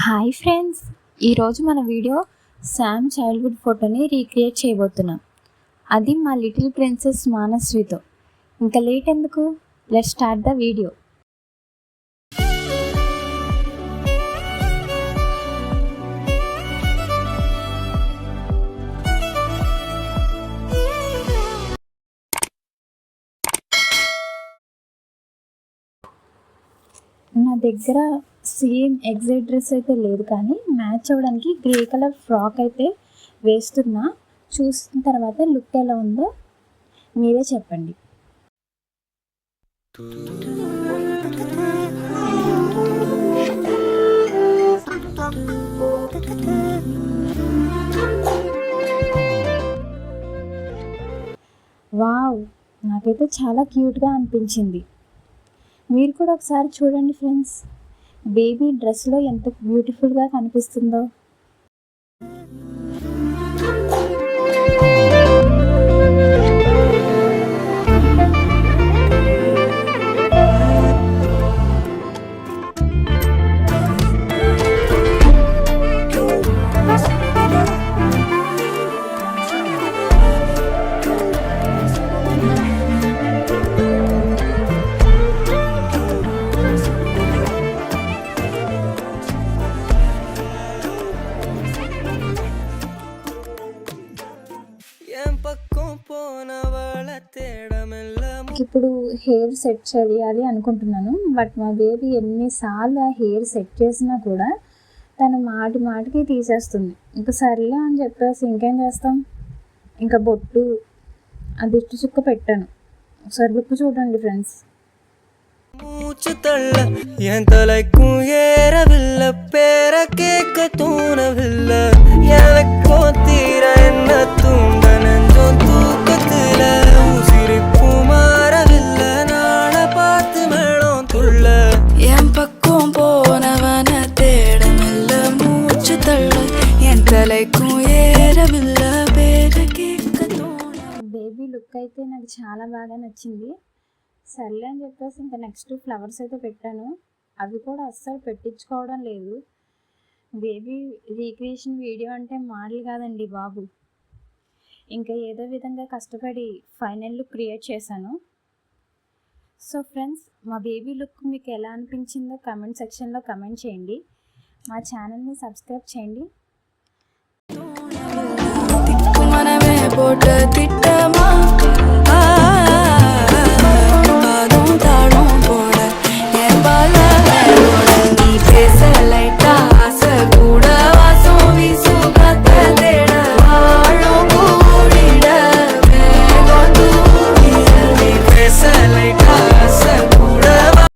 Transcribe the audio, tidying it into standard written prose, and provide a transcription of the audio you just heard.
Hi friends, ఈరోజు మన video Sam childhood ఫోటోని రీక్రియేట్ చేయబోతున్నాం. అది మా లిటిల్ ప్రిన్సెస్ మానస్వితో. ఇంకా లేట్ ఎందుకు, లెట్స్ స్టార్ట్ ద వీడియో. నా దగ్గర సేమ్ ఎగ్జాక్ట్ డ్రెస్ అయితే లేదు, కానీ మ్యాచ్ అవ్వడానికి గ్రే కలర్ ఫ్రాక్ అయితే వేస్తున్నా. చూసిన తర్వాత లుక్ ఎలా ఉందో మీరే చెప్పండి. వావ్, నాకైతే చాలా క్యూట్గా అనిపించింది. మీరు కూడా ఒకసారి చూడండి ఫ్రెండ్స్, బేబీ డ్రెస్లో ఎంత బ్యూటిఫుల్గా కనిపిస్తుందో. ఇప్పుడు హెయిర్ సెట్ చేయాలి అనుకుంటున్నాను, బట్ మా బేబీ ఎన్నిసార్లు ఆ హెయిర్ సెట్ చేసినా కూడా తను మాటికి తీసేస్తుంది. ఇంకా సర్లే అని చెప్పేసి ఇంకేం చేస్తాం, ఇంకా బొట్టు ఆ దిష్టి చుక్క పెట్టాను. ఒకసారి లుక్ చూడండి ఫ్రెండ్స్. బేబీ లుక్ అయితే నాకు చాలా బాగా నచ్చింది. సర్లే అని చెప్పేసి ఇంకా నెక్స్ట్ ఫ్లవర్స్ అయితే పెట్టాను. అవి కూడా అస్సలు పెట్టించుకోవడం లేదు. బేబీ రీక్రియేషన్ వీడియో అంటే మాటలు కాదండి బాబు. ఇంకా ఏదో విధంగా కష్టపడి ఫైనల్ లుక్ క్రియేట్ చేశాను. సో ఫ్రెండ్స్, మా బేబీ లుక్ మీకు ఎలా అనిపించిందో కామెంట్ సెక్షన్లో కామెంట్ చేయండి. మా ఛానల్ని సబ్స్క్రైబ్ చేయండి.